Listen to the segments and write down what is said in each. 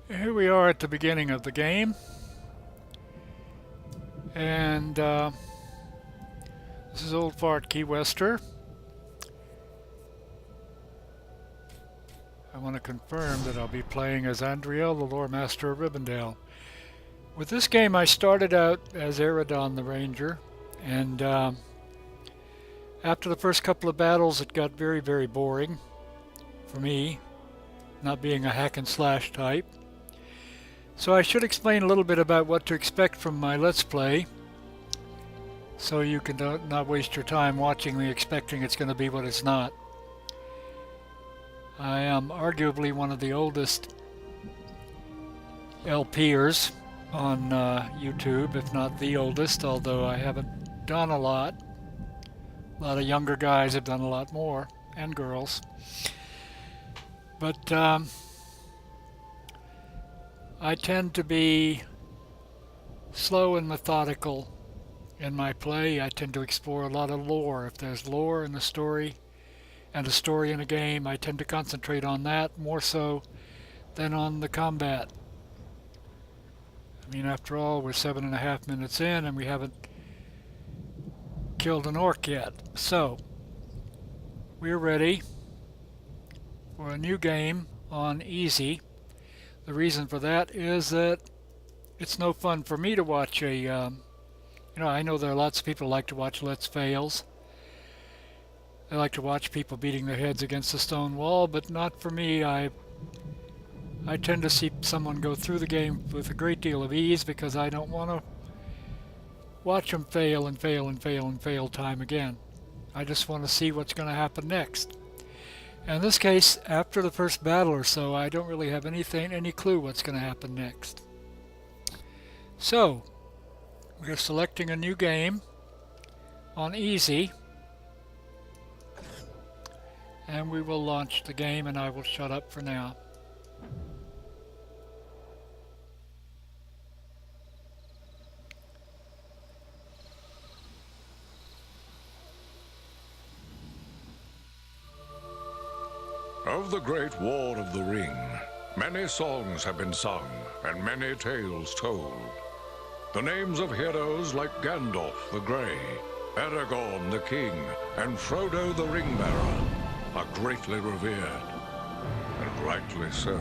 Here we are at the beginning of the game, and this is Old Fart Key Wester. I want to confirm that I'll be playing as Andriel, the Lore Master of Rivendell. With this game I started out as Eredon the Ranger, and after the first couple of battles it got very, very boring for me, not being a hack and slash type. So I should explain a little bit about what to expect from my Let's Play, so you can not waste your time watching me expecting it's going to be what it's not. I am arguably one of the oldest LPers on YouTube, if not the oldest, although I haven't done a lot. A lot of younger guys have done a lot more, and girls. But I tend to be slow and methodical in my play. I tend to explore a lot of lore. If there's lore in the story and a story in a game, I tend to concentrate on that more so than on the combat. I mean, after all, we're 7.5 minutes in and we haven't killed an orc yet. So, we're ready for a new game on easy. The reason for that is that it's no fun for me to watch a, I know there are lots of people who like to watch Let's Fails. They like to watch people beating their heads against a stone wall, but not for me. I tend to see someone go through the game with a great deal of ease because I don't want to watch them fail and fail and fail and fail time again. I just want to see what's going to happen next. In this case, after the first battle or so, I don't really have any clue what's going to happen next. So, we're selecting a new game on easy, and we will launch the game, and I will shut up for now. Of the Great War of the Ring, many songs have been sung and many tales told. The names of heroes like Gandalf the Grey, Aragorn the King, and Frodo the Ring-Bearer are greatly revered, and rightly so.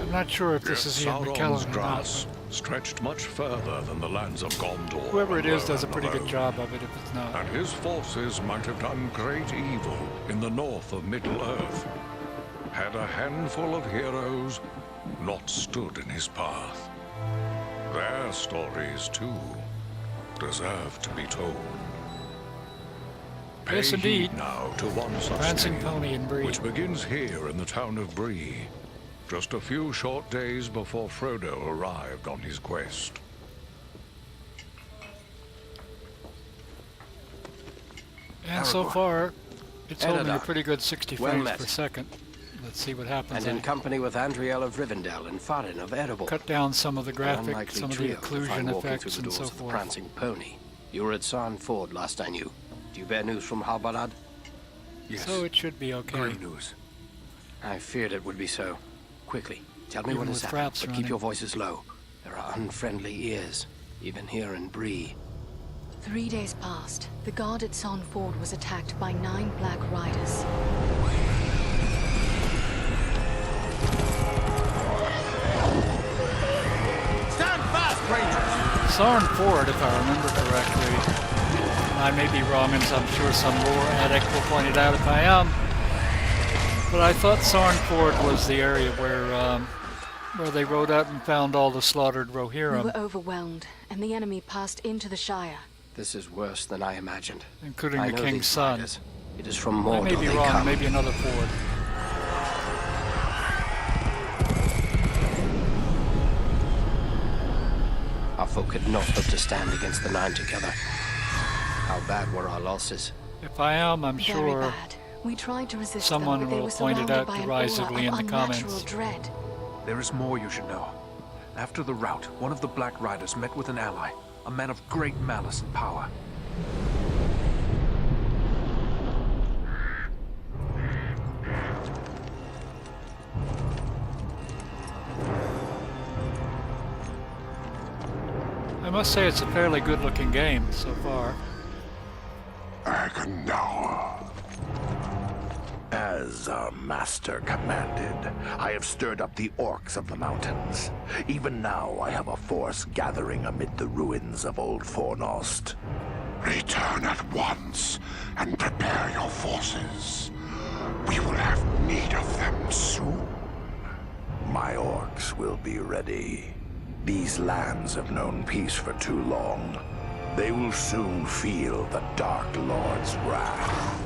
I'm not sure if this is Ian Sauron's McKellen or grasp not. stretched much further than the lands of Gondor. Whoever it is does a alone pretty good alone. job of it if it's not. And his forces might have done great evil in the north of Middle-earth, had a handful of heroes not stood in his path. Their stories, too, deserve to be told. Pay Yes, indeed. heed now to one such Prancing tale, Pony in Bree. which begins here in the town of Bree, just a few short days before Frodo arrived on his quest. And so far, it's holding a Eredon. pretty good 60 Well frames met. per second. Let's see what happens. And in I company with Andriel of Rivendell and Farin of Erebor. cut down some of the An graphics, unlikely some of the trio to find occlusion walking effects, through and the so doors of the forth. Prancing Pony. You were at Sarn Ford last I knew. Do you bear news from Halbarad? Yes. So it should be okay. Great news. I feared it would be so. Quickly, tell me Even what has with happened, Fraps but running. keep your voices low. There are unfriendly ears, even here in Bree. 3 days passed. The guard at Sarn Ford was attacked by 9 Black Riders. Stand fast, Rangers! Sarn Ford, if I remember correctly. I may be wrong, and I'm sure some lore addict will point it out if I am. But I thought Sarn Ford was the area where they rode out and found all the slaughtered We Rohirrim, were overwhelmed, and the enemy passed into the Shire. This is worse than I imagined. including I the know King's these son. riders. It is from I Mordor may be they wrong, come. maybe another Ford. could not hope to stand against the Nine together. How bad were our losses? If I am, I'm Very sure bad. We tried to resist someone them, but they will were point it surrounded out by an derisively aura in of the unnatural comments. dread. There is more you should know. After the rout, one of the Black Riders met with an ally, a man of great malice and power. I must say it's a fairly good-looking game so far. Agenauer. As our master commanded, I have stirred up the orcs of the mountains. Even now, I have a force gathering amid the ruins of Old Fornost. Return at once and prepare your forces. We will have need of them soon. My orcs will be ready. These lands have known peace for too long. They will soon feel the Dark Lord's wrath.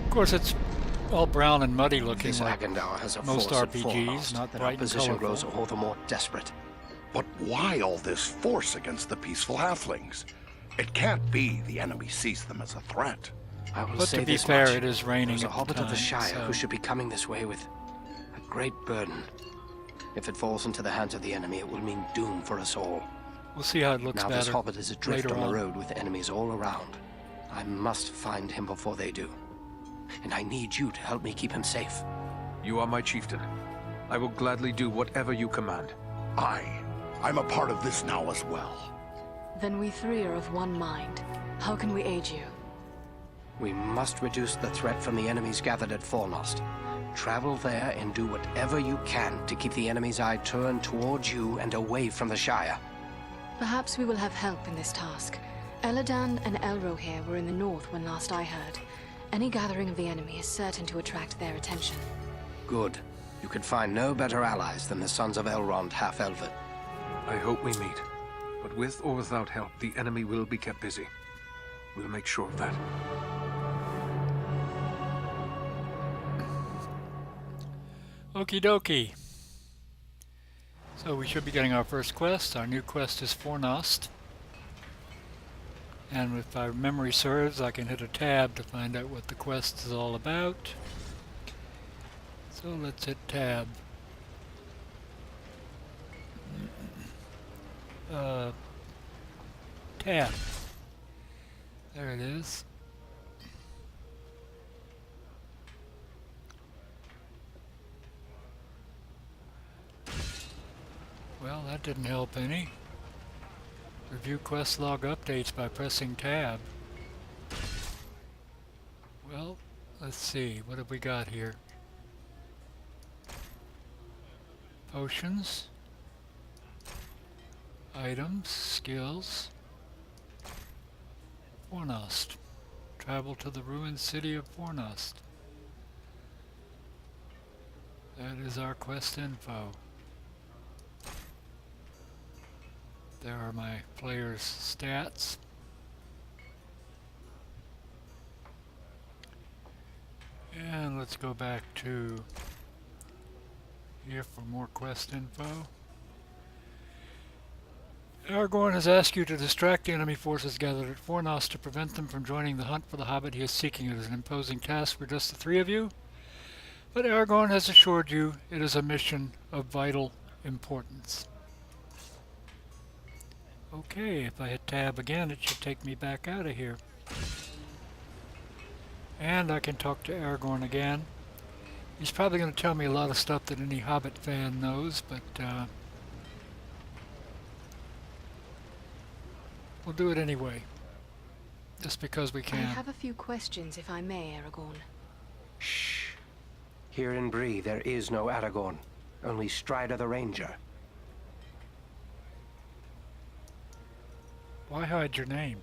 Of course, it's all brown and muddy looking This like Agenauer has a most force at RPGs, Fornost, not then bright our and position colorful. grows all the more desperate. But why all this force against the peaceful halflings? It can't be the enemy sees them as a threat. I will But say to be this fair, much. it is raining There's a at the hobbit of the time, Shire so- who should be coming this way with a great burden. If it falls into the hands of the enemy, it will mean doom for us all. We'll see how it looks Now better this hobbit is adrift later on the road with enemies all around. I must find him before they do. And I need you to help me keep him safe. You are my chieftain. I will gladly do whatever you command. I'm a part of this now as well. Then we three are of one mind. How can we aid you? We must reduce the threat from the enemies gathered at Fornost. Travel there and do whatever you can to keep the enemy's eye turned towards you and away from the Shire. Perhaps we will have help in this task. Eladan and Elrohir were in the north when last I heard. Any gathering of the enemy is certain to attract their attention. Good. You could find no better allies than the sons of Elrond half-elven. I hope we meet. But with or without help, the enemy will be kept busy. We'll make sure of that. Okie dokie. So we should be getting our first quest. Our new quest is Fornost. And if my memory serves, I can hit a tab to find out what the quest is all about. So let's hit tab. Tab. There it is. Well, that didn't help any. Review quest log updates by pressing tab. Well, let's see. What have we got here? Potions. Items. Skills. Fornost. Travel to the ruined city of Fornost. That is our quest info. There are my player's stats. And let's go back to here for more quest info. Aragorn has asked you to distract the enemy forces gathered at Fornost to prevent them from joining the hunt for the hobbit he is seeking. It is an imposing task for just the three of you, but Aragorn has assured you it is a mission of vital importance. Okay, if I hit tab again, it should take me back out of here. And I can talk to Aragorn again. He's probably going to tell me a lot of stuff that any Hobbit fan knows, but we'll do it anyway. Just because we I can. have a few questions, if I may, Aragorn. Shh. Here in Bree, there is no Aragorn. Only Strider the Ranger. Why hide your name?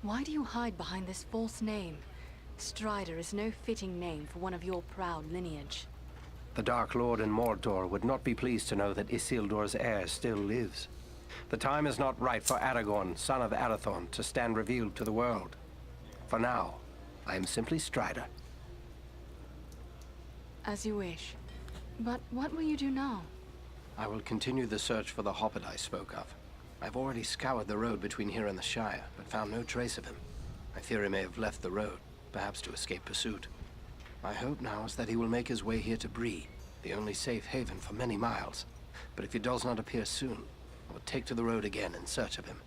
Why do you hide behind this false name? Strider is no fitting name for one of your proud lineage. The Dark Lord in Mordor would not be pleased to know that Isildur's heir still lives. The time is not right for Aragorn, son of Arathorn, to stand revealed to the world. For now, I am simply Strider. As you wish. But what will you do now? I will continue the search for the hobbit I spoke of. I've already scoured the road between here and the Shire, but found no trace of him. I fear he may have left the road, perhaps to escape pursuit. My hope now is that he will make his way here to Bree, the only safe haven for many miles. But if he does not appear soon, I will take to the road again in search of him.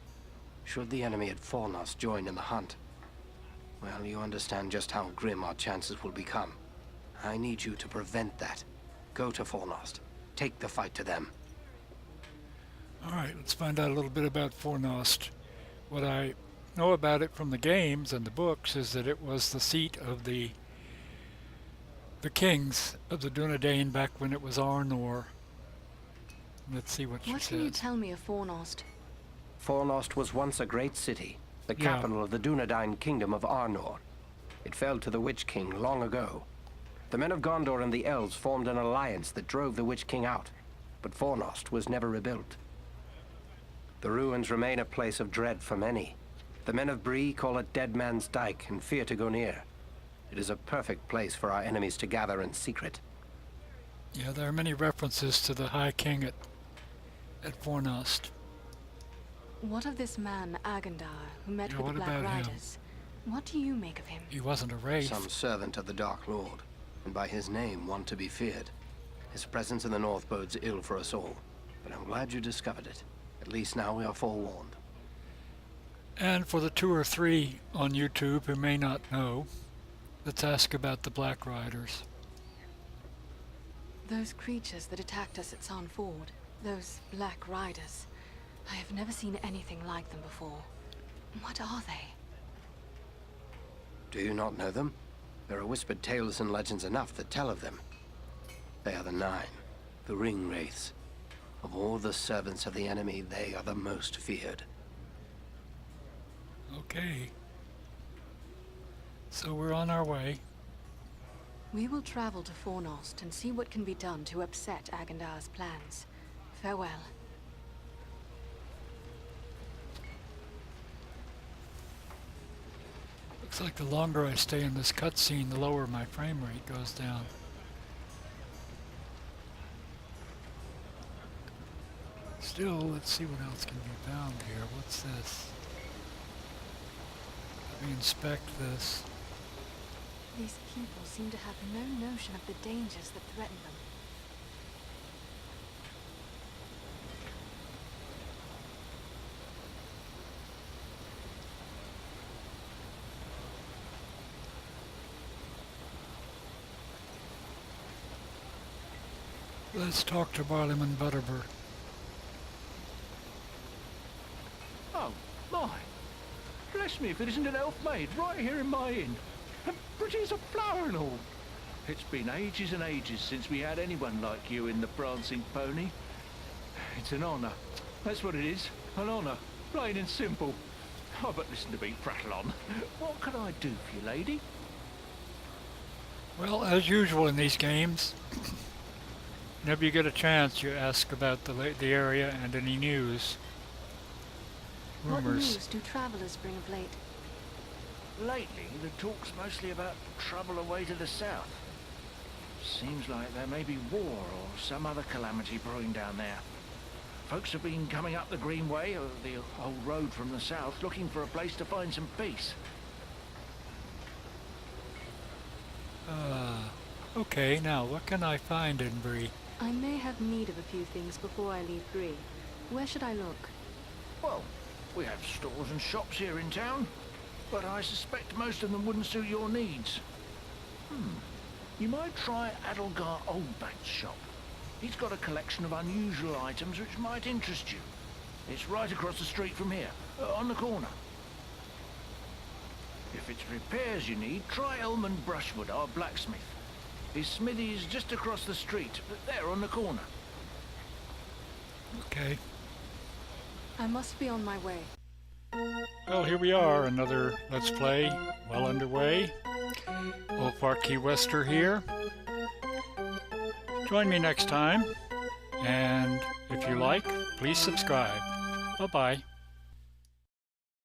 Should the enemy at Fornost join in the hunt, well, you understand just how grim our chances will become. I need you to prevent that. Go to Fornost. Take the fight to them. All right, let's find out a little bit about Fornost. What I know about it from the games and the books is that it was the seat of the kings of the Dunedain back when it was Arnor. Let's see what she What can you says. tell me of Fornost? Fornost was once a great city, the Yeah. capital of the Dunedain kingdom of Arnor. It fell to the Witch King long ago. The men of Gondor and the elves formed an alliance that drove the Witch King out, but Fornost was never rebuilt. The ruins remain a place of dread for many. The men of Bree call it Dead Man's Dyke and fear to go near. It is a perfect place for our enemies to gather in secret. Yeah, there are many references to the High King at Fornost. What of this man, Agandar, who met Yeah, with what the Black about him? Riders? What do you make of him? He wasn't a wraith. Some servant of the Dark Lord, and by his name one to be feared. His presence in the north bodes ill for us all, but I'm glad you discovered it. At least now we are forewarned. And for the 2 or 3 on YouTube who may not know, let's ask about the Black Riders. Those creatures that attacked us at San Ford, those Black Riders, I have never seen anything like them before. What are they? Do you not know them? There are whispered tales and legends enough that tell of them. They are the Nine, the Ring Wraiths. Of all the servants of the enemy, they are the most feared. Okay. So we're on our way. We will travel to Fornost and see what can be done to upset Agandar's plans. Farewell. Looks like the longer I stay in this cutscene, the lower my frame rate goes down. Still, let's see what else can be found here. What's this? Let me inspect this. These people seem to have no notion of the dangers that threaten them. Let's talk to Barliman Butterbur. Oh, my. Bless me if it isn't an elf maid right here in my inn. And pretty as a flower and all. It's been ages and ages since we had anyone like you in the Prancing Pony. It's an honour. That's what it is. An honour. Plain and simple. Oh, but listen to me prattle on. What can I do for you, lady? Well, as usual in these games, whenever you get a chance, you ask about the area and any news. What Rumors. news do travelers bring of late? Lately, the talk's mostly about trouble away to the south. Seems like there may be war or some other calamity brewing down there. Folks have been coming up the Greenway, or the old road from the south, looking for a place to find some peace. Okay, now what can I find in Bree? I may have need of a few things before I leave Bree. Where should I look? Well, we have stores and shops here in town, but I suspect most of them wouldn't suit your needs. You might try Adelgar Oldbank's shop. He's got a collection of unusual items which might interest you. It's right across the street from here, on the corner. If it's repairs you need, try Elman Brushwood, our blacksmith. His smithy is just across the street, there on the corner. Okay. I must be on my way. Well, here we are, another Let's Play well underway. Ulfar Key Wester here. Join me next time, and if you like, please subscribe. Bye-bye.